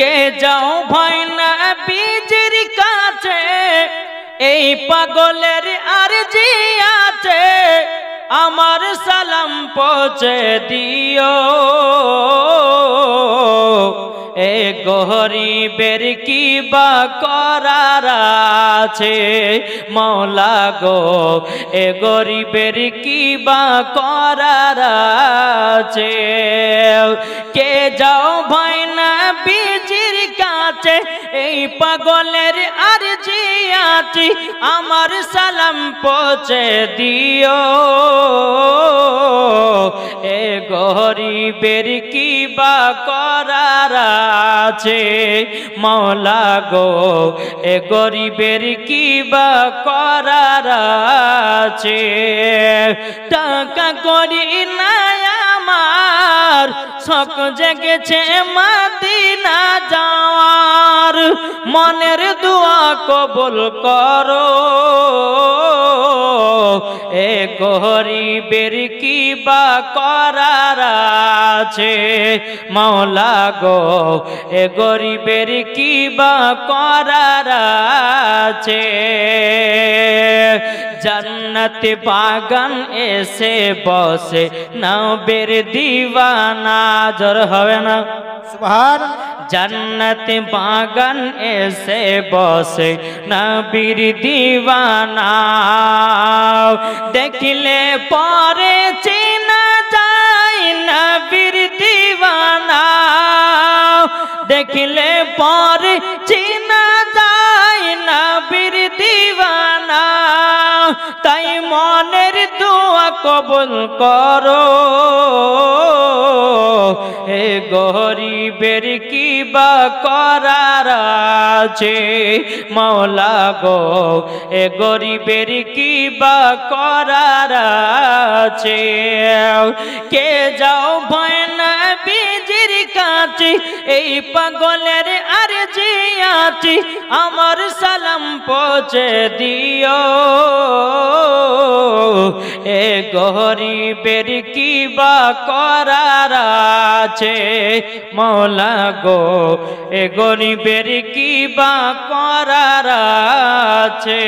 কে যাও ভয় না বীজের কাছে এই পাগলের আরজি আছে আমার সালাম পৌঁছে দিও এ গরিবের কি বা করার আছে মওলা গো এ গরিবের কি বা করার আছে কে যাও ভয় না বীজের কাছে এই পাগলের আরজি আছে আমার সালাম পৌঁছে দিও এ গরিবের কি বা করার আছে মওলা গো এ গরিবের কি বা করার আছে টাকা করি না আমার শখ জেগেছে মদিনা যাওয়ার মনের দোয়া কবুল করো এ গরিবের কি বা করার আছে মওলা গো এ গরিবের কি বা করার আছে জান্নাত বাগান এসে বসে নবীর দিওয়ানা জোর হবে না সুবহান জান্নাত বাগান এসে বসে নবীর দিওয়ানা দেখলে পরে চেনা যায় নবীর দিওয়ানা দেখলে পরে চেনা যায় নবীর দিওয়ানা তাই মনের দোয়া কবুল করো এ গরিবের কি বা করার আছে মওলা গো এ গরিবের কি বা করার আছে কে যাও ভয় না বীজের কাছে এই পাগলের আরজি আছে আমার সালাম পৌঁছে দিও এ গরিবের কি বা করার আছে মওলা গো এ গরিবের কি বা করার আছে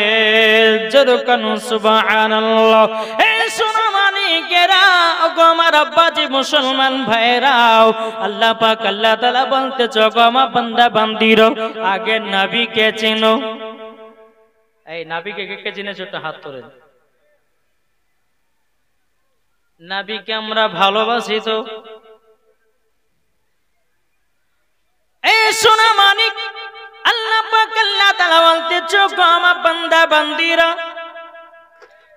যদুকানু সুবহানাল্লাহ এ সোনা মানিকেরা ওগো আমার আব্বাজি মুসলমান ভাইরাও আল্লাহ পাক আল্লাহ তাআলা বলতেছে গো আমার বান্দা বান্দিরো আগে নবীকে চিনো এই নবীকে কে চিনেছো একটা হাত তোলেন নবীকে আমরা ভালোবাসি তো এই সোনা মানিক আল্লাহ পাক আল্লাহ তাআলা বলতেছে গো আমার বান্দা বান্দিরা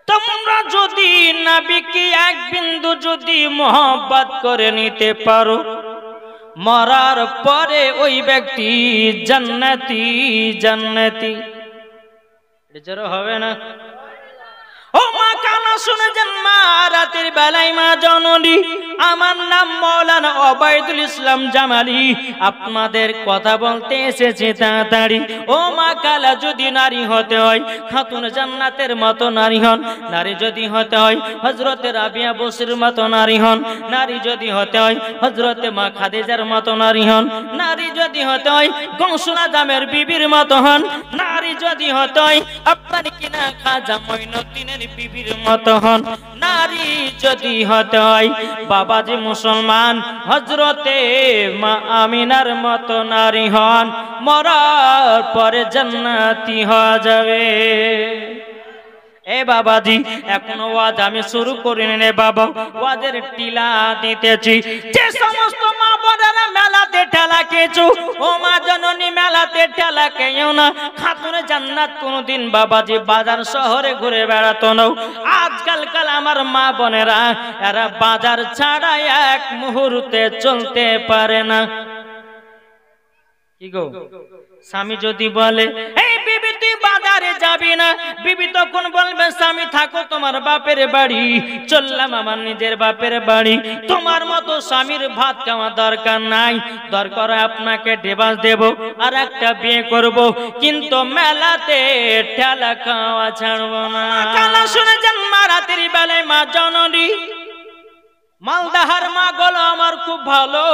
তোমরা যদি নবীকে এক বিন্দু যদি মোহব্বত করে নিতে পারো মরার পরে ওই ব্যক্তি জান্নাতি জান্নাতি এজন্য হবে না ও মা কানা শুনে যান মা রাতের বেলায় মা জননী আমার নাম মাওলানা ওবায়দুল ইসলাম জামালি আপনাদের কথা বলতে এসেছে তাড়াতাড়ি ও মা কালা যদি নারী হতে হয় খাতুন জান্নাতের মতো নারী হন নারী যদি হতে হয় হযরতে রাবিয়া বসরির মতো নারী হন নারী যদি হতে হয় হযরতে মা খাদিজার মতো নারী হন নারী যদি হতে হয় গৌসুল আজমের বিবির মতো হন নারী যদি হতে হয় আপনার কিনা খাজা মঈনুদ্দিনের বিবির মতো হন নারী যদি হতে হয় বাবাজি মুসলমান হযরতে মা আমিনার মতো নারী হন মরার পরে জান্নাতি হয়ে যাবে এ বাবাজি এখনো ওয়াজ আমি শুরু করিনি রে বাবা ওয়াজের টিলা দিতেছি যে সমস্ত মা বোনেরা মেলাতে ঠেলা খেয়েছো ও মা জননী মেলাতে ঠেলা খেয়েও না খাতুনে জান্নাত কোনোদিন বাবাজি বাজার শহরে ঘুরে বেড়াতো না আজকালকাল আমার মা বোনেরা এরা বাজার ছাড়া এক মুহূর্তে চলতে পারে না কি গো স্বামী যদি বলে এই বিবি তুই বাজারে যাবি না বিবি তখন বলবে স্বামী থাকো তোমার বাপের বাড়ি চললাম আমার নিজের বাপের বাড়ি তোমার মতো স্বামীর ভাত খাওয়া দরকার নাই দরকার আপনাকে ডিভোর্স দেব আর একটা বিয়ে করব কিন্তু মেলাতে ঠেলা খাওয়া ছাড়বো না কালা শুনে যান মা রাতের বেলায় মা জননী মালদাহার মা গুলো আমার খুব ভালো।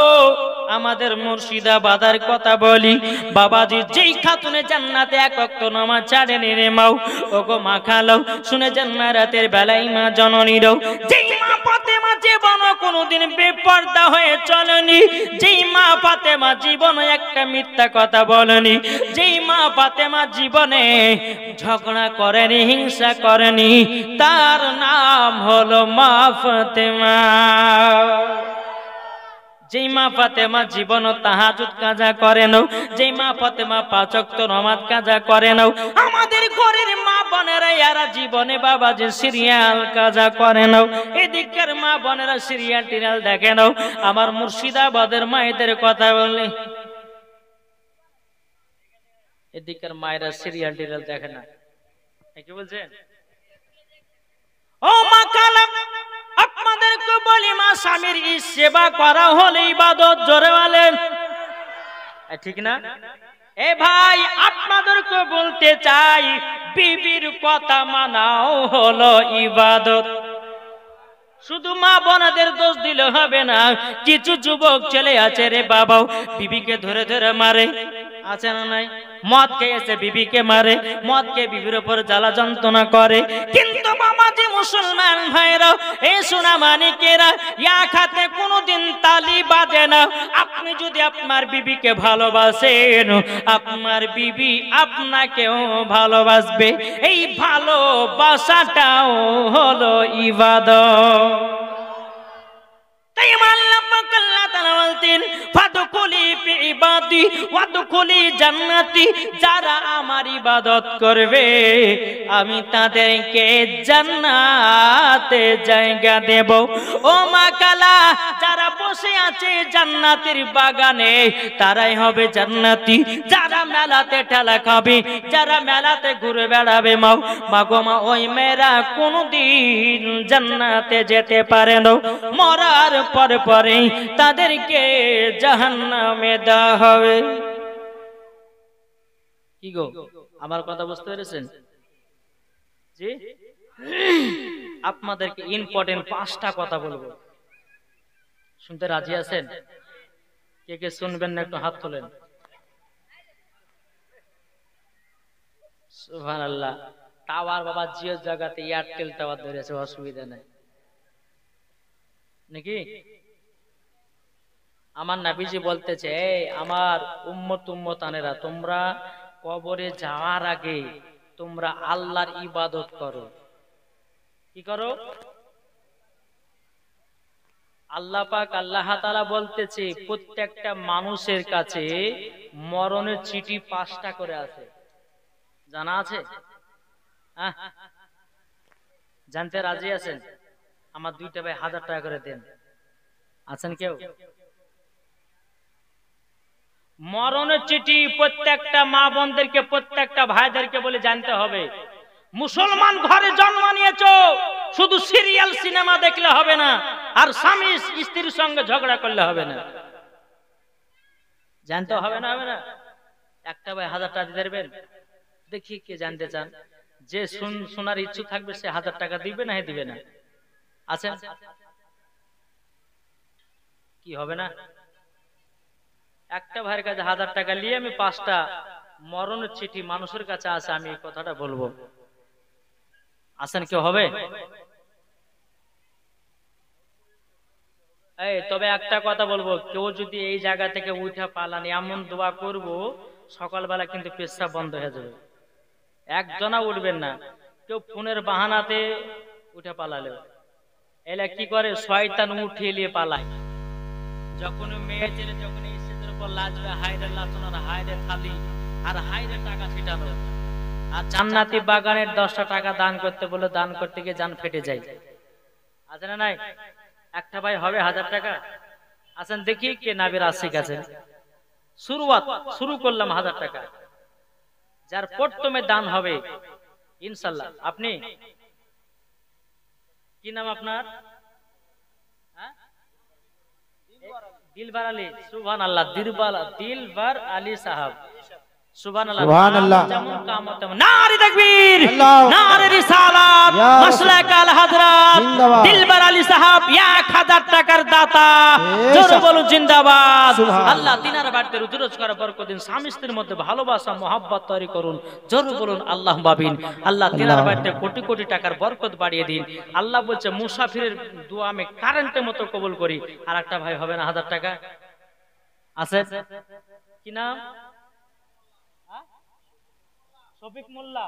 আমাদের মুর্শিদাবাদের কথা বলি, বাবাজি যেই খাতুনে জান্নাতে এক ওয়াক্ত নামাজ ছাড়েনি রে মাও, ওগো মা খালো শুনে জান্নাতের বেলায় মা জননীরও, যেই মা ফাতেমা জীবন কোনোদিন বেপরদা হয়ে চলেনি, যেই মা ফাতেমা জীবনে একটা মিথ্যা কথা বলেনি, যেই মা ফাতেমা জীবনে ঝগড়া করেনি, হিংসা করেনি, তার নাম হলো মা ফাতেমা। যেই মা ফাতেমা জীবন তাহাজ্জুদ কাজা করে নাও, যেই মা ফাতেমা পাঁচ ওয়াক্ত নামাজ কাজা করে নাও, আমাদের ঘরের মা বোনেরা এরা জীবনে বাবা যে সিরিয়াল কাজা করে নাও, এদিকের মা বোনেরা সিরিয়াল টিরিয়াল দেখে নাও। আমার মুর্শিদাবাদের মায়েদের কথা বললে, এদিকের মায়েরা সিরিয়াল টিরিয়াল দেখে না, কি বলছেন? ও মা কালা, আপনাদেরকে বলি মা স্বামীর সেবা করা হলে ইবাদত, জোরে বলেন ঠিক না? এ ভাই আপনাদেরকে বলতে চাই, বিবির কথা মানাও হলো ইবাদত। শুধু মা বোনদের দোষ দিলে হবে না। কিছু যুবক ছেলে আছে রে বাবাও, বিবিকে ধরে ধরে মারে, আছে না নাই? মদ খেয়েছে বিবিকে মারে, মদ খেয়ে বিবির উপর জ্বালা যন্ত্রণা করে। কিন্তু বাবাজি মুসলমান ভাইরা, এই সোনা মানিকেরা, এক হাতে কোনোদিন তালি বাজে না। আপনি যদি আপনার বিবিকে ভালোবাসেন, আপনার বিবি আপনাকেও ভালোবাসবে। এই ভালোবাসাটাও হলো ইবাদত। তাই আল্লাহ পাক আল্লাহ তাআলা বলতেন, ফাদখুলি ফি ইবাদি ওয়াদখুলি জান্নাতি, যারা আমার ইবাদত করবে আমি তাদেরকে জান্নাতে জায়গা দেব। ও মা কালা, যারা বসে আছে জান্নাতের বাগানে তারাই হবে জান্নাতি। যারা মেলাতে ঠেলা খাবে, যারা মেলাতে ঘুরে বেড়াবে মাও মাগো মা, ওই মেয়েরা কোনদিন জান্নাতে যেতে পারে না। মরার পরে পরে তাদেরকে জাহান্নামে দেওয়া হবে। কি গো, আমার কথা বুঝতে পেরেছেন? জি, আপনাদেরকে ইম্পর্টেন্ট 5টা কথা বলবো, শুনতে রাজি আছেন? কে কে শুনবেন না একটু হাত তোলেন। সুবহানাল্লাহ। টাওয়ার বাবা জিও জায়গাতে এয়ারটেল টাওয়ার ধরেছে, অসুবিধা নাই নাকি? আমার নবীজি বলতেছে, এই আমার উম্মতানেরা, তোমরা কবরে যাওয়ার আগে তোমরা আল্লাহর ইবাদত করো। কি করো? আল্লাহ পাক আল্লাহ তাআলা বলতেছে, প্রত্যেকটা মানুষের কাছে মরণের চিঠি 5টা করে আছে, জানা আছে? জানতে রাজি আছেন? আমার 2টা ভাই 1000 টাকা করে দেন, আছেন কেউ? মরণের চিঠি প্রত্যেকটা মা বোনদেরকে, প্রত্যেকটা ভাইদেরকে বলে জানতে হবে। মুসলমান ঘরে জন্ম নিয়েছো, শুধু সিরিয়াল সিনেমা দেখলে হবে না, আর স্বামী স্ত্রীর সঙ্গে ঝগড়া করলে হবে না। জানতে হবে না? হবে না? একটা ভাই 1000 টাকা দিয়ে দেবেন, দেখি কে জানতে চান। যে শোনার ইচ্ছুক থাকবে সে 1000 টাকা দিবে না, দিবে না? আছেন? কি হবে না? একটা ভাইয়ের কাছে 1000 টাকা নিয়ে আমি 5টা মরণের চিঠি মানুষের কাছে আছে, আমি এই কথাটা বলবো। আছেন কেউ? হবে? এই তবে একটা কথা বলবো, কেউ যদি এই জায়গা থেকে উঠে পালান, এমন দোয়া করব সকালবেলা কিন্তু পেশাব বন্ধ হয়ে যাবে। একজনা উঠবেন না, কেউ ফোনের বাহানাতে উঠে পালালেও। এলা কি করে, শয়তান উঠিয়ে নিয়ে পালায়। যখন মেয়ে ছেলে যখন এই সেদের উপর লাজবে, হায়রে লাচন আর হায়রে থালি আর হায়রে টাকা ছিটানো, আর জান্নাতি বাগানের 10টা টাকা দান করতে বলে দান করতে গিয়ে জান ফেটে যায়। আছে না নাই? একটা ভাই হবে 1000 টাকা, আছেন? দেখি কে নাবির আশিক আছেন। শুরু করলাম 1000 টাকা, যার প্রথমে দান হবে ইনশাআল্লাহ। আপনি কি নাম আপনার? দিলবার আলী। সুবহানাল্লাহ, দিলবার আলী সাহাব। সুবহানাল্লাহ সুবহানাল্লাহ যেমন কামত তেমন নারে তাকবীর নারে রিসালাত মাসলাক আল হযরত দিলবার আলী সাহেব 1000 টাকার দাতা জোরে বলুন জিন্দাবাদ আল্লাহ তিনার বাড়িতে রুজি রোজগার বরকত দিন স্বামী স্ত্রীর মধ্যে ভালোবাসা মহব্বত তৈরি করুন জোরে বলুন আল্লাহুম্মা আমিন আল্লাহ তিনার বাড়িতে কোটি কোটি টাকার বরকত বাড়িয়ে দিন আল্লাহ বলছে মুসাফিরের দোয়া আমি কারেন্টের মতো কবুল করি আরেকটা ভাই হবে না 1000 টাকা আছে কি নাম শফিক মোল্লা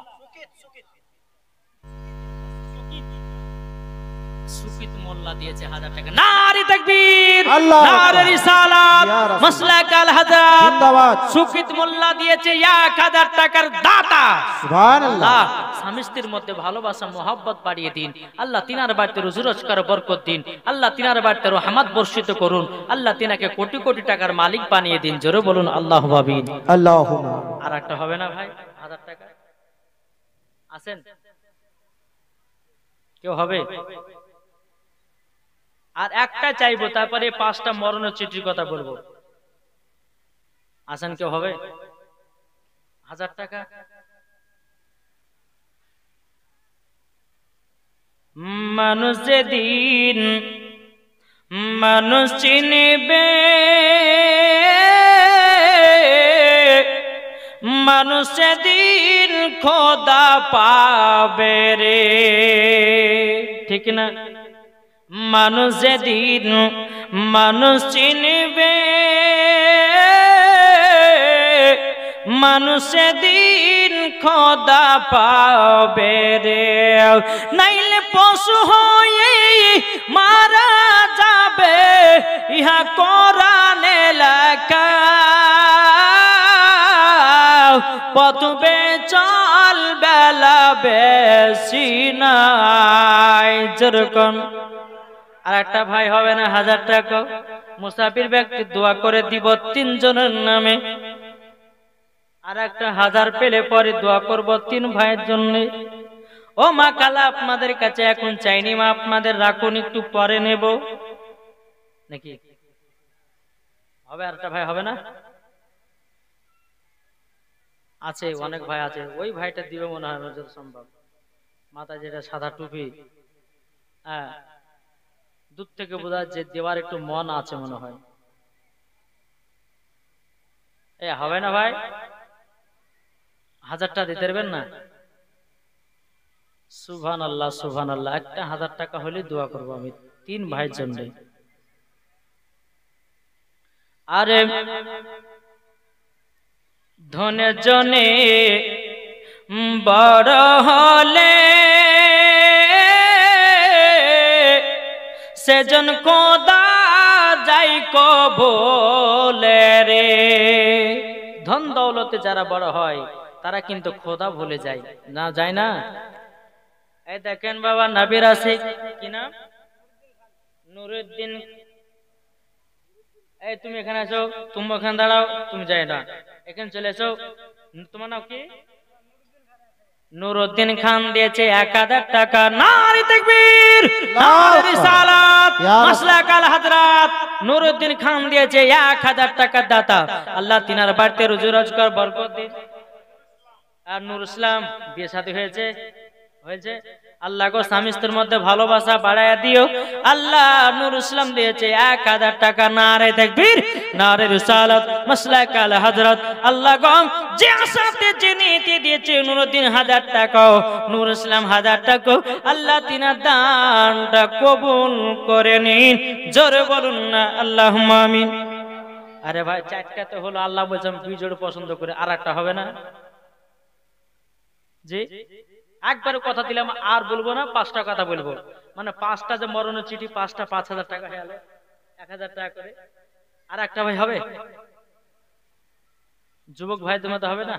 সুকিত মোল্লা দিয়েছে 1000 টাকা নারে তাকবীর নারে রিসালাত মাসলাক আল হযরত জিন্দাবাদ সুকিত মোল্লা দিয়েছে 1000 টাকার দাতা সুবহানাল্লাহ স্বামী স্ত্রীর মধ্যে ভালোবাসা মহব্বত বাড়িয়ে দিন আল্লাহ তিনার বাড়িতে রুজি রোজগার বরকত দিন আল্লাহ তিনার বাড়িতে রহমত বর্ষিত করুন আল্লাহ তিনাকে কোটি কোটি টাকার মালিক বানিয়ে দিন জোরে বলুন আল্লাহুম্মা আমিন আল্লাহুম্মা আর একটা হবে না ভাই 1000 টাকা আছেন কেউ হবে আর একটা চাইবো তারপরে 5টা মরণের চিঠির কথা বলবো আছেন কেউ হবে 1000 টাকা মানুষ যেদিন মানুষ চিনবে মানুষ যেদিন খোদা পাবে রে ঠিক না মানুষ যেদিন মানুষ চিনবে মানুষ যেদিন খোদা পাবে রে নাইলে পশু হয়ে মারা যাবে ইহা কোরআনে লেখা পথবে চল বেলা বেশি নাই যেরকম আর একটা ভাই হবে না 1000 টাকা মুসাফির ব্যক্তি দোয়া করে দিব 3 জনের নামে আর একটা 1000 পেলে পরে দোয়া করব 3 ভাইয়ের জন্য ও মা কালা আপনাদের কাছে এখন চাইনি মা আপনাদের রাখুন একটু পরে নেব নাকি হবে আর একটা ভাই হবে না আছে অনেক ভাই আছে ওই ভাইটা দিবে মনে হয় যত সম্ভব মাথা যেটা সাদা টুপি হ্যাঁ দূর থেকে বোঝা যে দেওয়ার একটু মন আছে মনে হয় এ হবে না ভাই 1000টা দিতে পারবেন না সুবহানাল্লাহ সুবহানাল্লাহ একটা 1000 টাকা হলে দোয়া করব আমি 3 ভাইয়ের জন্য আরে ধনে জনে বড় হলে সেজন খোদা যাই কবলে রে ধন দৌলতে যারা বড় হয় তারা কিন্তু খোদা ভুলে যায় না যায় না এই দেখেন বাবা নবীর আছে কি নাম নুরুদ্দিন এই তুমি এখানে আসো তুমি ওখানে দাঁড়াও তুমি যাই না এখানে চলে এসো তোমার নাম কি নুরুদ্দিন খান দিয়েছে 1000 টাকা নারে তাকবীর নারে রিসালাত মাসলাক আল হযরত নুরুদ্দিন খান দিয়েছে 1000 টাকা দাতা আল্লাহ তিনার বাড়িতে রুজি রোজগার বরকত দিন আর নূর ইসলাম বিয়ে শাদী হয়েছে হয়েছে আল্লাহ গো স্বামী স্ত্রীর মধ্যে ভালোবাসা বাড়ায়া দিও আল্লাহ নূর ইসলাম দিয়েছে 1000 টাকা নারে তাকবীর নারে রিসালাত মাসলাক আল হযরত আল্লাহ গো যে আশাতে জেনেতে দিয়েছে নুরুদ্দিন 1000 টাকা নূর ইসলাম 1000 টাকা আল্লাহ তিনার দানটা কবুল করে নিন জোরে বলুন না আল্লাহুম্মা আমিন আরে ভাই চারটা তো হলো আল্লাহ বলেছেন দুই জোড় পছন্দ করে আরেকটা হবে না জি একবার কথা দিলাম আর বলবো না 5টা কথা বলবো মানে 5টা যে মরণের চিঠি 5টা 5000 টাকা হয়ে গেল 1000 টাকা করে আর একটা ভাই হবে যুবক ভাই তোমার তো হবে না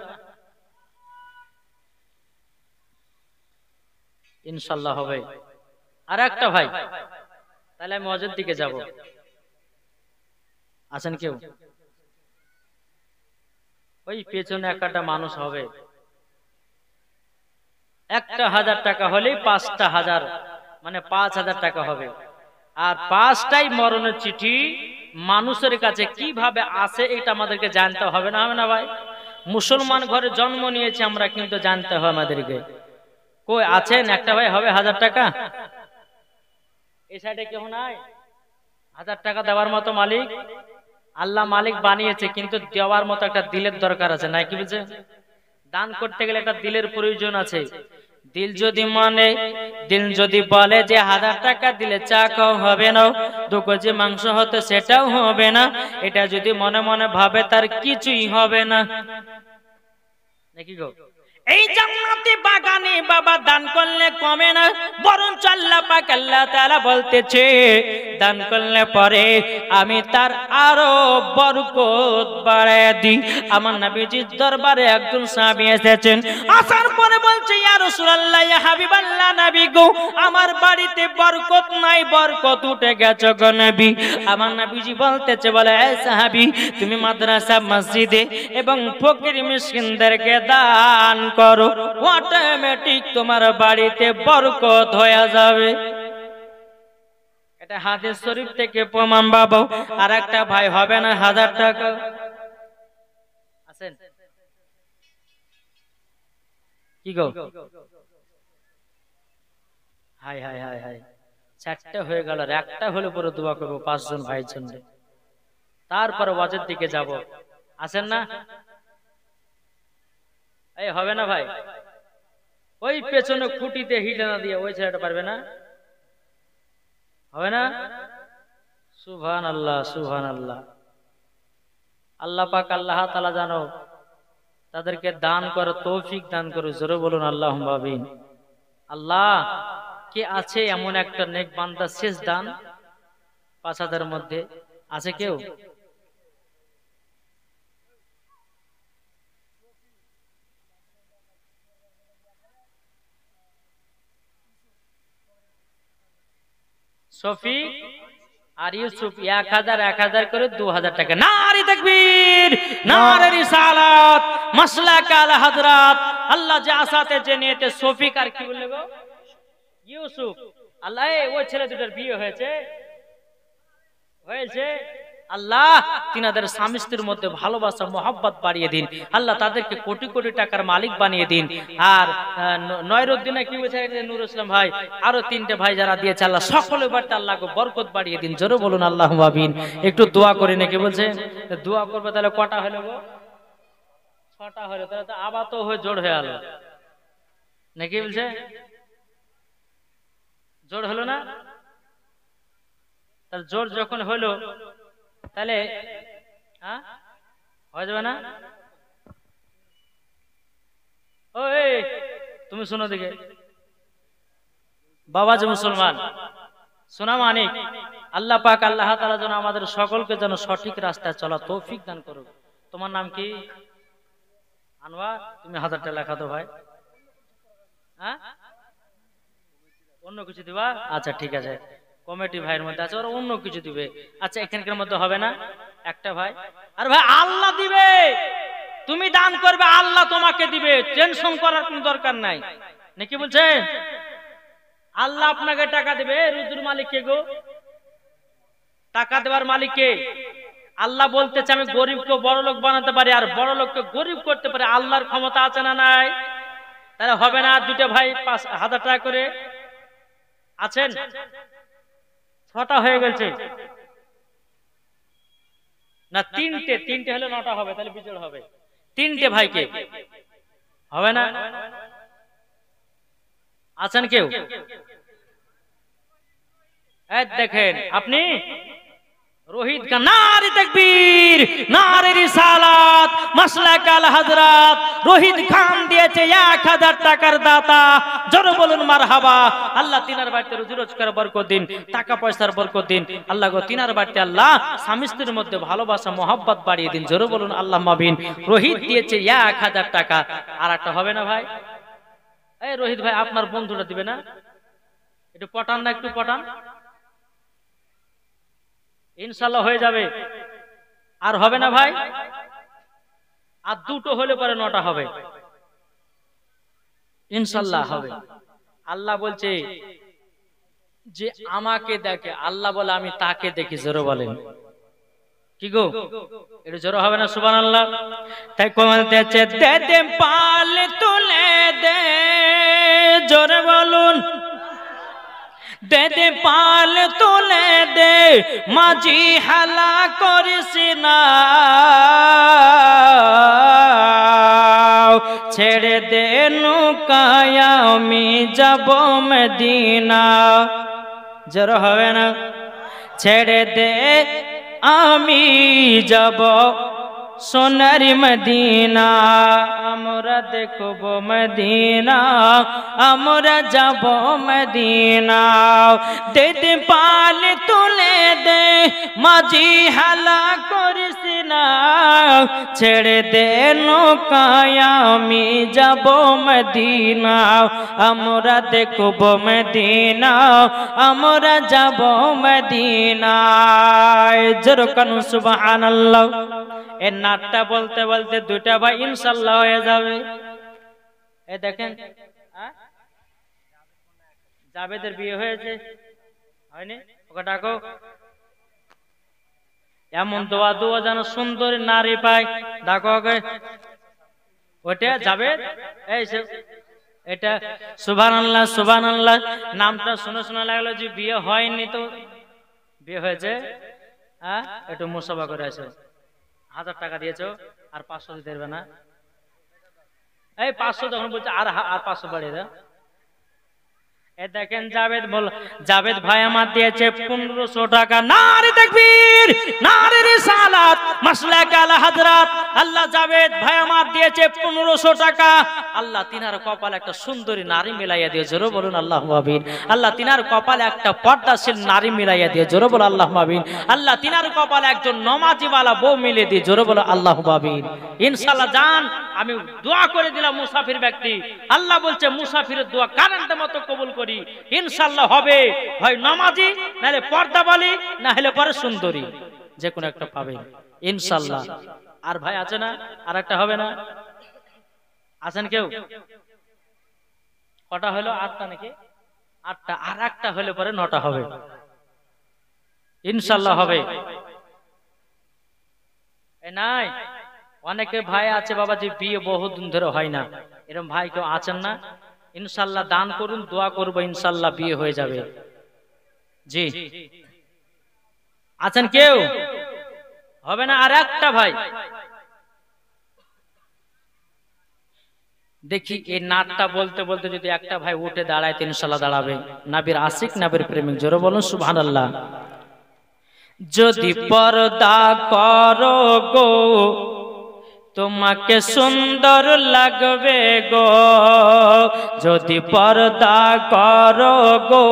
ইনশাআল্লাহ হবে আর একটা ভাই তাহলে আমি হজের দিকে যাব আছেন কেউ ওই পেছনে একটা মানুষ হবে একটা 1000 টাকা হলে 5টা 1000 মানে 5000 টাকা হবে আর 5টাই মরণের চিঠি মানুষের কাছে কিভাবে আসে এটা আমাদেরকে জানতে হবে না ভাই মুসলমান ঘরে জন্ম নিয়েছি আমরা, কিন্তু জানতে হয় আমাদেরকে। কই আছেন একটা ভাই হবে 1000 টাকা? এই সাইডে কেউ নাই 1000 টাকা দেওয়ার মতো মালিক? আল্লাহ মালিক বানিয়েছে, কিন্তু দেওয়ার মতো একটা দিলের দরকার আছে, নাই কি বুঝে? দান করতে গেলে একটা দিলের প্রয়োজন আছে। দিল যদি মানে, দিল যদি বলে যে 1000 টাকা দিলে চা খাও হবে না, 2 কেজি মাংস হতে সেটাও হবে না, এটা যদি মনে মনে ভাবে তার কিছুই হবে না, নাকি গো? এই জান্নাতি বাগানে বাবা দান করলে কমে না, বরঞ্চ আল্লাহ পাক আল্লাহ তাআলা বলতেছে দান করলে পরে আমি তার আরো বরকত বাড়ায় দিই। আমার নবীজির দরবারে একজন সাহাবী এসেছেন, আসার পরে বলছে ইয়া রাসূলুল্লাহ ইয়া হাবিবাল্লাহ নবী গো, আমার বাড়িতে বরকত নাই, বরকত উঠে গেছে গো নবী। আমার নবীজি বলতেছে, বলে এই সাহাবী তুমি মাদ্রাসা মসজিদে এবং ফকির মিসকিনদেরকে দান করো, অটোমেটিক তোমার বাড়িতে বরকত হয়ে যাবে। এটা হাদিস শরীফ থেকে প্রমাণ বাবা। আর একটা ভাই হবে না 1000 টাকা? আছেন কি গো? হাই হাই হাই হাই, 4টা হয়ে গেল, আর একটা হলে পরে দোয়া করবো 5 জন ভাইয়ের জন্য, তারপর ওয়াজের দিকে যাব। আছেন না? এই হবে না ভাই? ওই পেছনে খুঁটিতে হিটে না দিয়ে ওই ছেলেটা পারবে না? হবে না? সুবহানাল্লাহ সুবহানাল্লাহ। আল্লাহ পাক আল্লাহ তাআলা জানো তাদেরকে দান করে তৌফিক দান করে, জোরে বলুন আল্লাহুম্মা আমিন। আল্লাহ কে আছে এমন একটা নেক বান্দা, শেষ দান 5000 মধ্যে আছে কেউ? শফিক আর ইউসুফ 1000 করে 2000 টাকা। নারে তাকবীর, নারে রিসালাত, মাসলাক আল হযরত। আল্লাহ যে আসাতে যে নিয়েতে শফিক আর কি বললে গো? ইউসুফ। আল্লাহ ওই ছেলে দুটোর বিয়ে হয়েছে? আল্লাহ তিনাদের স্বামী স্ত্রীর মধ্যে ভালোবাসা মহব্বত বাড়িয়ে দিন। আল্লাহ তাদেরকে কোটি কোটি টাকার মালিক বানিয়ে দিন। আর নয়রুদ্দিনে কি বলছে নূর ইসলাম ভাই, আরো 3টে ভাই যারা দিয়েছে আল্লাহ সকলের বাড়িতে আল্লাহকে বরকত বাড়িয়ে দিন। জোরে বলুন আল্লাহুম্মা আমিন। একটু দোয়া করে নাকি বলছে? দোয়া করবে তাহলে কটা হলো গো? 6টা হলো, তাহলে তো আবার তো হয়ে জোড় হয়ে গেল নাকি বলছে? জোড় হলো না? তাহলে জোর যখন হলো তাহলে হয়ে যাবে না? ওই তুমি শোনো দিকে, বাবা যে মুসলমান শোনা মানিক, আল্লাহ পাক আল্লাহ তাআলা যেন আমাদের সকলকে যেন সঠিক রাস্তায় চলা তৌফিক দান করুক। তোমার নাম কি? আনোয়ার। তুমি 1000 টাকা লেখা তো ভাই। অন্য কিছু দিবা? আচ্ছা ঠিক আছে, কমিটি ভাইয়ের মধ্যে আছে, ওরা অন্য কিছু দিবে। আচ্ছা এখানকার মধ্যে হবে না একটা ভাই? আর ভাই আল্লাহ দিবে, তুমি দান করবে আল্লাহ তোমাকে দিবে, টেনশন করার কোনো দরকার নাই, নাকি বলছেন? আল্লাহ আপনাকে টাকা দিবে। রুজুর মালিক কে গো? টাকা দেওয়ার মালিক কে? আল্লাহ বলতেছে আমি গরিবকে বড় লোক বানাতে পারি, আর বড় লোককে গরিব করতে পারি। আল্লাহর ক্ষমতা আছে না নাই? তাহলে হবে না 2টে ভাই 5000 টাকা করে? আছেন? 6টা হয়ে গেছে না? 3টে হলে 9টা হবে, তাহলে বিজোড় হবে। 3টে ভাইকে হবে না? আছেন কেউ? দেখেন আপনি রোহিত খান। নারে তাকবীর, নারে রিসালাত, মাসলাক আল হযরত। রোহিত খান দিয়েছে 1000 টাকার দাতা। জোরে বলুন মারহাবা। আল্লাহ তিনার বাড়িতে রুজি রোজগার বরকত দিন, টাকা পয়সার বরকত দিন। আল্লাহ গো তিনার বাড়িতে আল্লাহ স্বামী স্ত্রীর মধ্যে ভালোবাসা মহব্বত বাড়িয়ে দিন। জোরে বলুন আল্লাহুম্মা আমিন। রোহিত দিয়েছে 1000 টাকা। আর একটা হবে না ভাই? এই রোহিত ভাই আপনার বন্ধুটা দিবে না? একটু পটান না, একটু পটান, ইনশাআল্লাহ হয়ে যাবে। আর হবে না ভাই? আর 2টো হলে পরে 9টা হবে, ইনশাআল্লাহ হবে। আল্লাহ বলছে যে আমাকে দেখে, আল্লাহ বলে আমি তাকে দেখি। জোরে বলেন। কি গো এটা জোর হবে না সুবহানাল্লাহ। তাই কমালতেছে দে দে পাল তুলে দে, জোরে বলুন দে দে পাল তুলে দে, মাঝি হালা করিস না, ছেড়ে দে নৌকায় আমি যাব মদিনা। জোর হবে না, ছেড়ে দে আমি যাব সোনার মদিনা, আমরা দেখব মদিনা, আমরা যাব মদিনা। দে দে পাল তুলে দে, মাঝি হালা করিস না, ছেড়ে দে নৌকায় আমি যাব মদিনা, আমরা দেখব মদিনা, আমরা যাব মদিনা। যেরকম সুবহানাল্লাহ। এই নাটটা বলতে বলতে দুইটা ভাই ইনশাআল্লাহ হয়ে যাবে। এই দেখেন জাবেদের বিয়ে হয়েছে হয়নি, ওকে ডাকো। এমন দোয়া দোয়া যেন সুন্দরী নারী পায়, ডাকো ওকে। ওটা জাবেদ, এই এটা সুবহানাল্লাহ সুবহানাল্লাহ। নামটা শুনে শোনা লাগলো যে বিয়ে হয়নি, তো বিয়ে হয়েছে। একটু মুসাফা করে আছে, 1000 টাকা দিয়েছো আর 500 দিতে পারবে না। এই 500 যখন বলছে আর 500 বাড়িয়ে দাও। এ দেখেন জাবেদ বল, জাবেদ ভাই আমার দিয়েছে 1500 টাকা। নারে তাকবীর, নারে রিসালাত, মাসলাক আলা হযরত। আল্লাহ জাবেদ ভাই আমার দিয়েছে 1500 টাকা। আল্লাহ তিনার কপালে একটা সুন্দরী নারী মিলাইয়া দিয়ে, জোরে বলুন আল্লাহুম্মা আমিন। আল্লাহ তিনার কপালে একটা পর্দাশীল নারী মিলাইয়া দিয়ে, জোরে বলুন আল্লাহুম্মা আমিন। আল্লাহ তিনার কপালে একজন নামাজিওয়ালা বউ মিলিয়ে দিয়ে, জোরে বলুন আল্লাহুম্মা আমিন। ইনশাআল্লাহ জান আমি দোয়া করে দিলাম মুসাফির ব্যক্তি। আল্লাহ বলছে মুসাফিরের দোয়া কারেন্টের মতো কবুল করি, ইনশাআল্লাহ হবে। হয় নামাজি, নাহলে পর্দাওয়ালি, না হলে পরে সুন্দরী, যে কোনো একটা পাবে ইনশাআল্লাহ। আর ভাই আছে না, আর একটা হবে না? আছেন কেউ? কটা হলো? 8টা নাকি? 8টা। আর একটা হলে পরে 9টা হবে ইনশাআল্লাহ হবে। এ নাই অনেকে ভাই আছে বাবা যে বিয়ে বহুদিন ধরে হয় না, এরকম ভাই কেউ আছেন না? ইনশাআল্লাহ দান করুন, দোয়া করবো, ইনশাআল্লাহ বিয়ে হয়ে যাবে। জি আছেন কেউ? হবে না? আর একটা ভাই দেখি এই নাটটা বলতে বলতে যদি একটা ভাই উঠে দাঁড়ায়, ইনশাআল্লাহ দাঁড়াবে। নবীর আশিক, নবীর প্রেমিক, জোরে বলুন সুবহানাল্লাহ। যদি পর্দা করো গো তোমাকে সুন্দর লাগবে গো, যদি পর্দা করো গো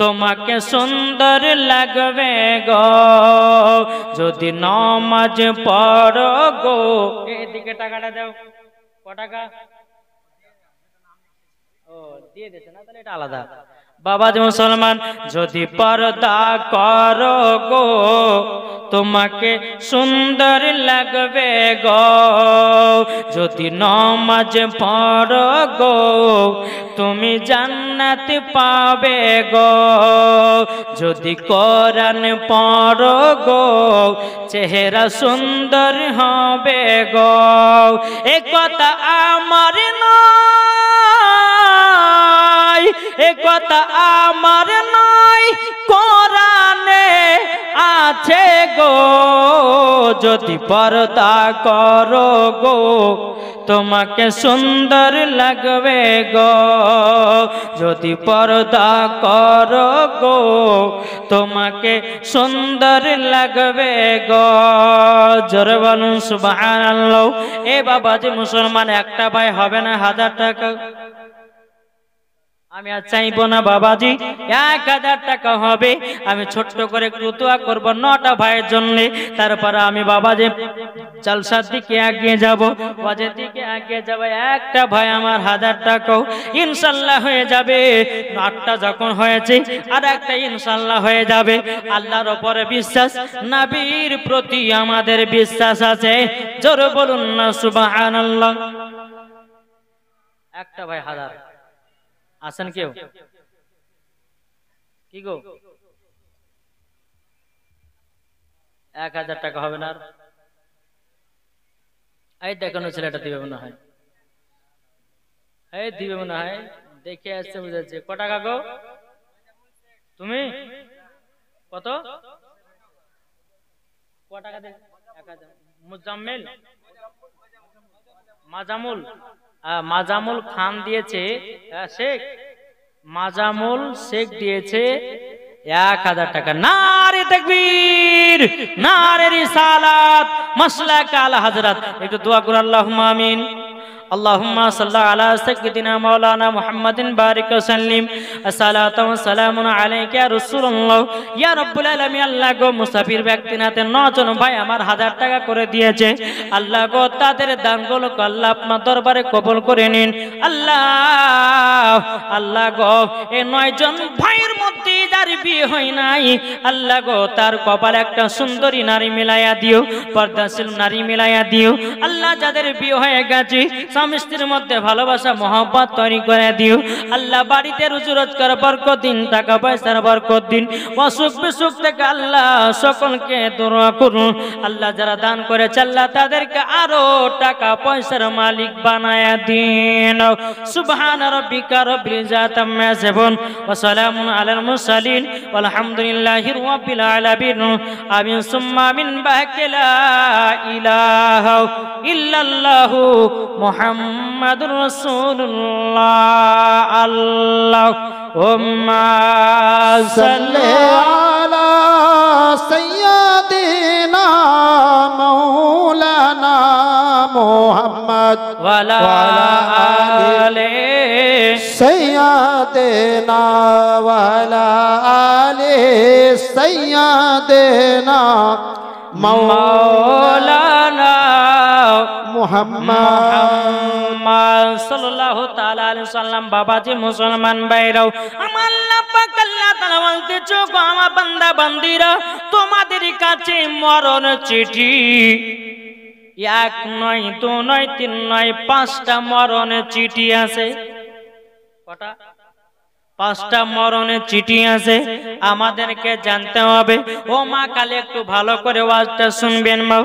তোমাকে সুন্দর লাগবে গো, যদি নামাজ পড়ো গো। এদিকে টাকাটা দাও। ক টাকা? ও দিয়ে দিয়েছে না, তাহলে এটা আলাদা। বাবা যে মুসলমান, যদি পর্দা করো গো তোমাকে সুন্দর লাগবে গো, যদি নামাজ পড়ো গো তুমি জান্নাত পাবে গো, যদি কোরআন পড়ো গো চেহারা সুন্দর হবে গো। এ কথা আমার নয়, এ কথা আমার নয়, কোরআনে আছে গো, যদি পর্দা করো গো তোমাকে সুন্দর লাগবে গো, যদি পর্দা করো গো তোমাকে সুন্দর লাগবে গো। জোরে বলুন সুবহানাল্লাহ। এ বাবাজি মুসলমান, একটা ভাই হবে না 1000 টাকা? আমি আর চাইবো না বাবাজি 1000 টাকা হবে। আমি ছোট্ট করে একটু দোয়া করবো 9টা ভাইয়ের জন্য, তারপরে আমি বাবাজি জলসার দিকে এগিয়ে যাব, ওয়াজের দিকে এগিয়ে যাব। একটা ভাই আমার 1000 টাকাও ইনশাআল্লাহ হয়ে যাবে। 8টা যখন হয়েছে আর একটা ইনশাআল্লাহ হয়ে যাবে। আল্লাহর উপরে বিশ্বাস, নবীর প্রতি আমাদের বিশ্বাস আছে, জোরে বলুন না সুবহানাল্লাহ। একটা ভাই 1000 আছেন কেউ? কি গো 1000 টাকা হবে না? এই দেখানো ছেলেটা দিবে মনে হয়, এই দিবে মনে হয়, দেখে আসছে বুঝাচ্ছে। ক টাকা গো তুমি? কত? ক টাকা দে? 1000। মুজাম্মিল মাজামুল, মাজামুল খান দিয়েছে, শেখ মাজামুল শেখ দিয়েছে 1000 টাকা। নারে তাকবীর, নারে রিসালাত, মাসলাক আলা হযরত। একটু দোয়া করুন, আল্লাহুম্মা আমিন। اللهم صل على سيدنا مولانا محمد بارك وسلم الصلاة والسلام عليك يا رسول الله يا رب العالمين। আল্লাহ গো, মুসাফির ব্যক্তি নাতে 9 জন ভাই আমার 1000 টাকা করে দিয়েছে। আল্লাহ গো, তাদের দানগুলো আল্লাহ আপনার দরবারে কবুল করে নিন। আল্লাহ আল্লাহ গো, এই 9 জন ভাইয়ের মধ্যে যার বিয়ে হয় নাই, আল্লাহ গো তার কপালে একটা সুন্দরী নারী মিলাইয়া দিও, পর্দাশীল নারী মিলাইয়া দিও। আল্লাহ যাদের বিয়ে হয়ে গেছে, স্বামী স্ত্রীর মধ্যে ভালোবাসা মহব্বত তৈরি করে দিও। আল্লাহ বাড়িতে রুজি রোজগার বরকত দিন, টাকা পয়সার বরকত দিন, অসুখ বিসুখ থেকে আল্লাহ সকলকে দূর করুন। আল্লাহ যারা দান করেছে আল্লাহ তাদেরকে আরো টাকা পয়সার মালিক বানায়া দিন। সুবহান রাব্বিকা রব্বিল ইজ্জাতি আম্মা ইয়াসিফুন ওয়া সালামুন আলাল মুরসালিন ওয়ালহামদুলিল্লাহি রাব্বিল আলামিন। আমিন সুম্মা আমিন। বাকি লা ইলাহা ইল্লাল্লাহু মুহাম্মাদুর রাসূলুল্লাহ। আল্লাহুম্মা সাল্লি আলা সাইয়্যিদিনা মাওলানা মুহাম্মদ ওয়া আলা আলি সাইয়্যিদিনা ওয়া আলা আলি সাইয়্যিদিনা মাওলানা মুহাম্মদ সাল্লাল্লাহু তাআলা আলাইহি সাল্লাম। বাবাজি মুসলমান ভাইরাও, আমার আল্লাহ পাক আল্লাহ তাআলা বলতেছে, গো আমার বান্দা বান্দীরা, তোমাদের কাছে মরণ চিঠি 1 নয় 2 নয় 3 নয় 5টা মরণের চিঠি আছে। কটা? 5টা মরণের চিঠি আছে। আমাদেরকে জানতে হবে। ও মা কালে একটু ভালো করে ওয়াজটা শুনবেন মা।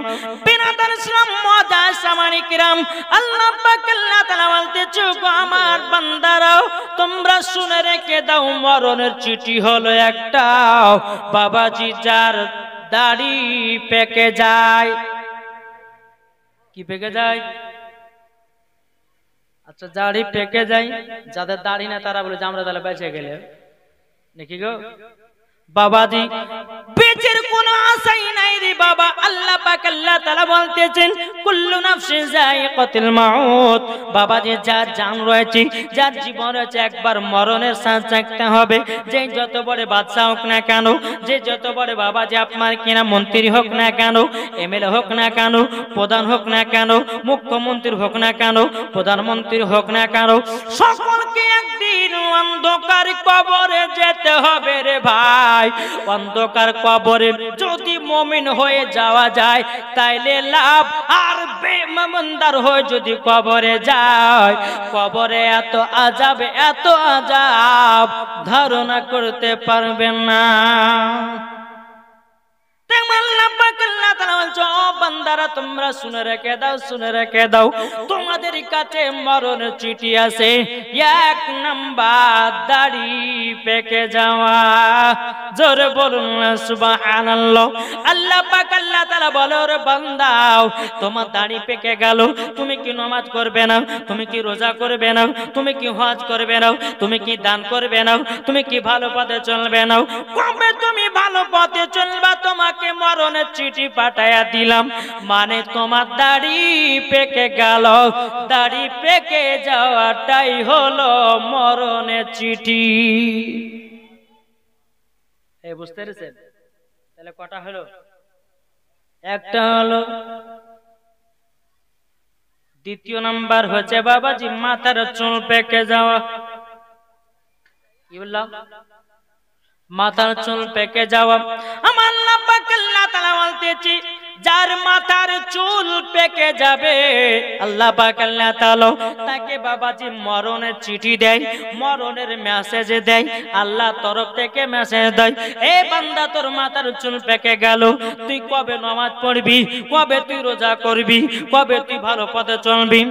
বিনাদার ইসলাম মজা সামানি কিরাম, আল্লাহ পাক আল্লাহ তাআলা বলতেছে, গো আমার বান্দারাও তোমরা শুনে রেখে দাও, মরণের চিঠি হলো একটা। বাবাজি যার দাড়ি পেকে যায়, কি পেকে যায়? আচ্ছা, দাড়ি পেকে যায়, যাদের দাড়ি না তারা বলে যে আমরা তাহলে বেঁচে গেলে নাকি গো বাবাজি, বেঁচের কোনো আশাই নাই রে বাবা। আল্লাহ পাক আল্লাহ তাআলা বলতেছেন, কুল্লু নাফসিন যায়িকাতুল মাউত। বাবাজি যার জান রয়েছে, যার জীবন রয়েছে, একবার মরণের স্বাদ চাখতে হবে। যে যত বড় বাদশা হোক না কেন, যে যত বড় বাবাজি আপনার কিনা মন্ত্রী হোক না কেন, এমএলএ হোক না কেন, প্রধান হোক না কেন, মুখ্যমন্ত্রী হোক না কেন, প্রধানমন্ত্রী হোক না কেন, সকলকে একদিন অন্ধকার কবরে যেতে হবে রে ভাই। অন্ধকার কবরে যদি মুমিন হয়ে যাওয়া যায় তাইলে লাভ, আর বেঈমানদার হয়ে যদি কবরে যায়, কবরে এত আযাব ধারণা করতে পারবেন না। বান্দারা তোমরা শুনে রেখে দাও, শুনে রেখে দাও, তোমাদের কাছে মরণ চিঠি আছে। 1 নাম্বার দাড়ি পেকে যাওয়া। জোরে বলুন না সুবহানাল্লাহ। আল্লাহ পাক আল্লাহ তাআলা বলে, ওরে বান্দাও তোমার দাড়ি পেকে গেল, তুমি কি নামাজ করবে না, তুমি কি রোজা করবে না, তুমি কি হজ করবে না, তুমি কি দান করবে না, তুমি কি ভালো পথে চলবে না? কবে তুমি ভালো পথে চলবা তোমাকে মরণের চিঠি পাঠায়া দিলাম। মানে তোমার দাড়ি পেকে গেল, দাড়ি পেকে যাওয়াটাই হলো মরণের চিঠি। এই বুঝতে পেরেছেন? তাহলে কটা হলো? একটা হলো। দ্বিতীয় নাম্বার হচ্ছে বাবাজি মাথার চুল পেকে যাওয়া। কি বললাম? মাথার চুল পেকে যাওয়া। আমার আল্লাহ পাক আল্লাহ তাআলা বলতেছে, যার মাথার চুল পেকে যাবে আল্লাহ পাক আল্লাহ তাআলা তাকে বাবাজি মরণের চিঠি দেয়, মরণের মেসেজ দেয়, আল্লাহ তরফ থেকে মেসেজ দেয়, এ বান্দা তোর মাথার চুল পেকে গেল, তুই কবে নামাজ পড়বি, কবে তুই রোজা করবি, কবে তুই ভালো পথে চলবি।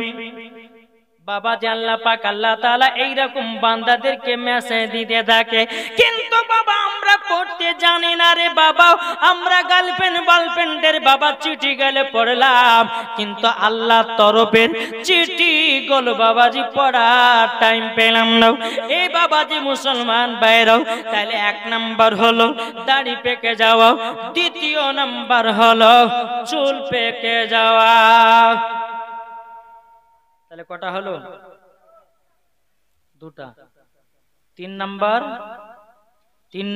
বাবাজি আল্লাহ পাক আল্লাহ তাআলা এইরকম বান্দাদেরকে মেসেজ দিতে থাকে। কিন্তু বাবা আমরা পড়তে জানি না রে বাবা, আমরা গার্লফ্রেন্ডের বাবা চিঠি গেলে পড়লাম, কিন্তু আল্লাহ তরফের চিঠি গুলো বাবাজি পড়ার টাইম পেলাম না। এই বাবাজি মুসলমান ভাইরাও, তাহলে এক নাম্বার হলো দাড়ি পেকে যাওয়া, দ্বিতীয় নাম্বার হলো চুল পেকে যাওয়া। তাহলে কটা হলো? দুটা। তিন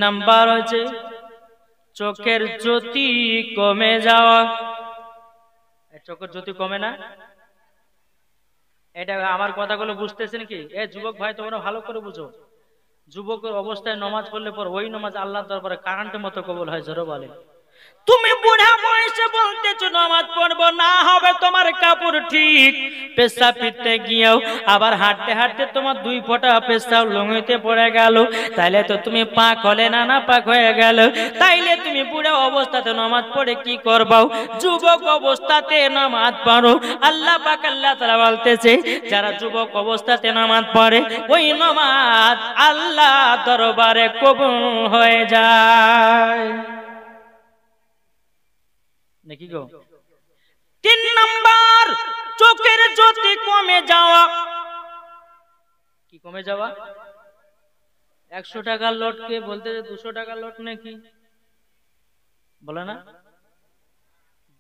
নাম্বার হচ্ছে চোখের জ্যোতি কমে যাওয়া। চোখের জ্যোতি কমে না? এটা আমার কথাগুলো বুঝতেছেন কি? এ যুবক ভাই তোমরা ভালো করে বুঝো, যুবকের অবস্থায় নামাজ পড়লে পর ওই নামাজ আল্লাহর দরবারে কারেন্টের মতো কবুল হয়। জোরে বলে। তুমি বুড়া বয়সে বলতেছো নামাজ পড়বো না, হবে তোমার কাপড় ঠিক, পেশাব ফিরতে গিয়েও আবার হাঁটতে হাঁটতে তোমার দুই ফোঁটা পেশাব লুঙ্গিতে পড়ে গেল, তাইলে তো তুমি পাক হলে না, না পাক হয়ে গেল। তাইলে তুমি বুড়া অবস্থাতে নামাজ পড়ে কি করবাও? যুবক অবস্থাতে নামাজ পড়ো। আল্লাহ পাক আল্লাহ তাআলা বলতেছে যারা যুবক অবস্থাতে নামাজ পড়ে ওই নামাজ আল্লাহ দরবারে কবুল হয়ে যায়। নাকি গো? তিন নাম্বার চোখের জ্যোতি কমে যাওয়া। কি কমে যাওয়া? 100 টাকার লোটকে বলতে 200 টাকার লোট নাকি বলে না?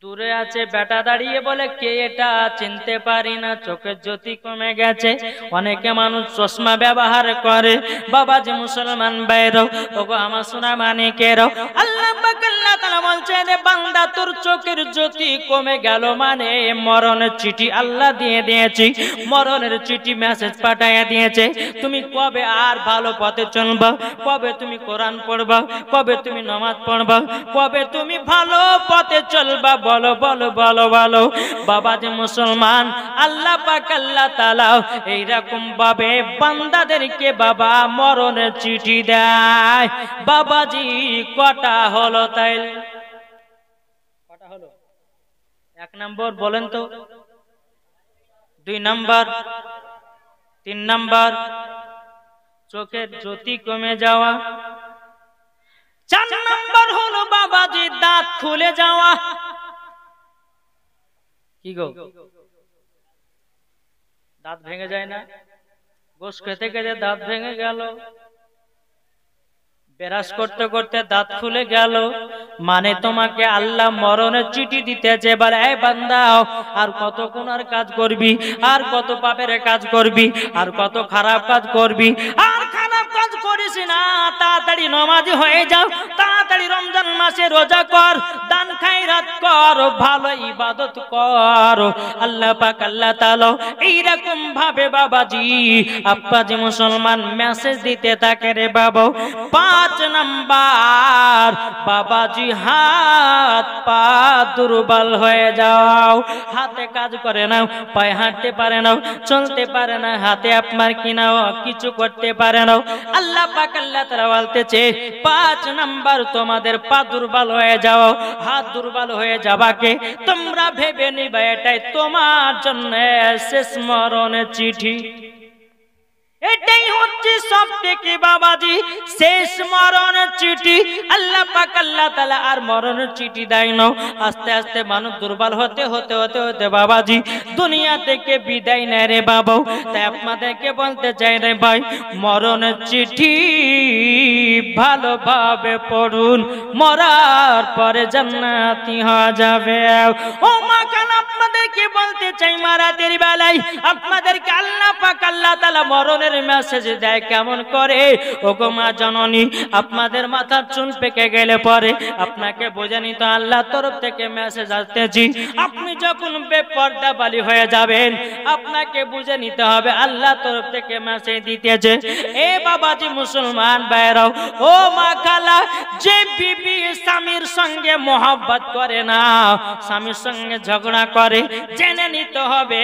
দূরে আছে বেটা দাঁড়িয়ে বলে কে এটা চিনতে পারি না, চোখের জ্যোতি কমে গেছে। অনেকে মানুষ চশমা ব্যবহার করে। বাবাজি মুসলমান ভাইরাও, ওগো আমার সোনা মানিকেরাও, আল্লাহ পাক আল্লাহ তাআলা বলছেন রে বান্দা তোর চোখের জ্যোতি কমে গেল মানে মরণের চিঠি আল্লাহ দিয়ে দিয়েছি, মরণের চিঠি মেসেজ পাঠিয়ে দিয়েছে। তুমি কবে আর ভালো পথে চলবা, কবে তুমি কোরআন পড়বা, কবে তুমি নামাজ পড়বা, কবে তুমি ভালো পথে চলবা? বলো বলো বলো বলো। বাবাজি মুসলমান আল্লাহ পাক আল্লাহ তাআলা এইরকম ভাবে বান্দাদেরকে বাবা মরণের চিঠি দেয়। বাবাজি কটা হলো? তাই কটা হলো? এক নম্বর বলেন তো, 2 নাম্বার, 3 নাম্বার চোখের জ্যোতি কমে যাওয়া, 4 নাম্বার হলো বাবাজি দাঁত খুলে যাওয়া। কি গো, দাঁত ভেঙে যায় না? গোশ খেতে খেতে দাঁত ভেঙে গেল, বেরাস করতে করতে দাঁত খুলে গেল, মানে তোমাকে আল্লাহ মরণের চিঠি দিতেছে। এবার এই বান্দা আর কত গুনার কাজ করবি, আর কত পাপের কাজ করবি, আর কত খারাপ কাজ করবি, আর খারাপ কাজ করিস না। তাড়াতাড়ি নামাজি হয়ে যাও, তাড়াতাড়ি রমজান মাসে রোজা কর, দান খায়রাত কর, ভালো ইবাদত কর। আল্লাহ পাক আল্লাহ তাআলা এইরকম ভাবে বাবাজি আব্বাজি মুসলমান মেসেজ দিতে থাকে রে বাবা। 5 নাম্বার বাবাজি হাত পা দুর্বল হয়ে যাও, হাতে কাজ করে না, পায়ে হাঁটতে পারে না, চলতে পারে না, হাতে আপনার কিনাও কিছু করতে পারে না। আল্লাহ পাক আল্লাহ তাআলা বলতেছে 5 নাম্বার তোমাদের পা দুর্বল হয়ে যাও, হাত দুর্বল হয়ে যাবাকে তোমরা ভেবে নিবা এটাই তোমার জন্য শেষ মরণের চিঠি। এটাই হচ্ছে সব থেকে বাবাজি শেষ মরণের চিঠি। আল্লাহ পাক আল্লাহ তাআলা আর মরণের চিঠি দেয় না। আস্তে আস্তে মানুষ দুর্বল হতে হতে হতে হতে বাবাজি দুনিয়া থেকে বিদায় নেয় রে বাবা। তাই আপনাদেরকে বলতে চাই রে ভাই, মরণের চিঠি ভালোভাবে পড়ুন, মরার পরে জান্নাতি হওয়া যাবে। ও মা কান আপনাদেরকে বলতে চাই মারাতের বেলায় আপনাদেরকে আল্লাহ পাক আল্লাহ তাআলা মরণের মেসেজ দেয় কেমন করে। ওগো মা জননী, আপনাদের মাথার চুল পেকে গেলে পরে আপনাকে বোঝা নিতে আল্লাহ তরফ থেকে মেসেজ আসতেছি। আপনি যখন বেপর্দা বালি হয়ে যাবেন আপনাকে বুঝে নিতে হবে আল্লাহ তরফ থেকে মেসেজ দিতেছে। এ বাবাজি মুসলমান ভাইরাও, ও মা খালা, যে বিবি স্বামীর সঙ্গে মোহাব্বত করে না, স্বামীর সঙ্গে ঝগড়া করে, জেনে নিতে হবে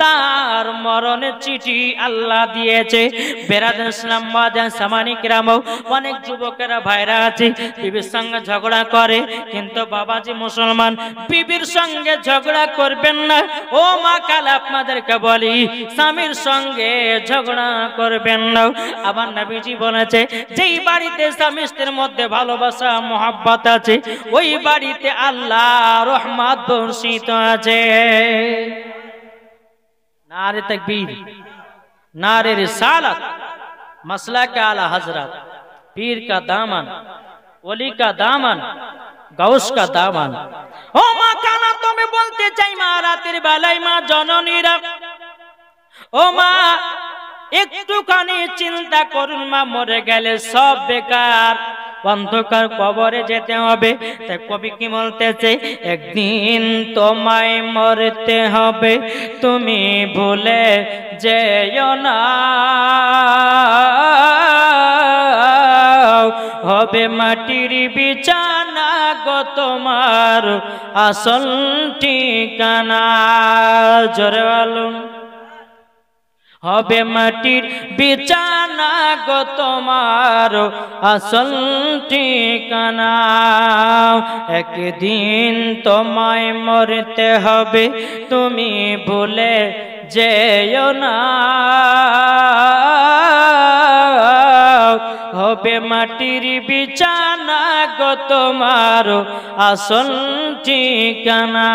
তার মরণের চিঠি আল্লাহ দিয়েছে। বেরাদার ইসলাম মাদান সামানিক রামও, অনেক যুবকেরা ভাইরা আছে বিবির সঙ্গে ঝগড়া করে, কিন্তু বাবাজি মুসলমান, বিবির সঙ্গে ঝগড়া করবেন না। ও মা খালা, আপনাদেরকে বলি, স্বামীর সঙ্গে ঝগড়া করবেন না। আবার নবীজি বলেছে, যেই বাড়িতে স্বামী স্ত্রীর মধ্যে ভালোবাসা মোহাব্বত আছে, ওই বাড়িতে আল্লাহ রহমত বর্ষিত আছে। नारे तकबीर, नारे रिसालत, मसला के आला हजरत, पीर का दामन, वली का दामन, गौस का दामन। ओ माँ खाना, तुम्हें बोलते चाहिए माँ रातेर बेलाय माँ जननीरा, ओ माँ একটুখানি চিন্তা করুন, মা মরে গেলে সব বেকার, অন্ধকার কবরে যেতে হবে। তাই কবি কি বলতেছে, একদিন তোমায় মরতে হবে, তুমি ভুলে যেও না, হবে মাটির বিছানা গো তোমার আসল ঠিকানা। জোরে বলুন, হবে মাটির বিছানা গো তোমার আসল ঠিকানা। একদিন তোমায় মরতে হবে, তুমি ভুলে যেও না, হবে মাটির বিছানা গো তোমার আসল ঠিকানা।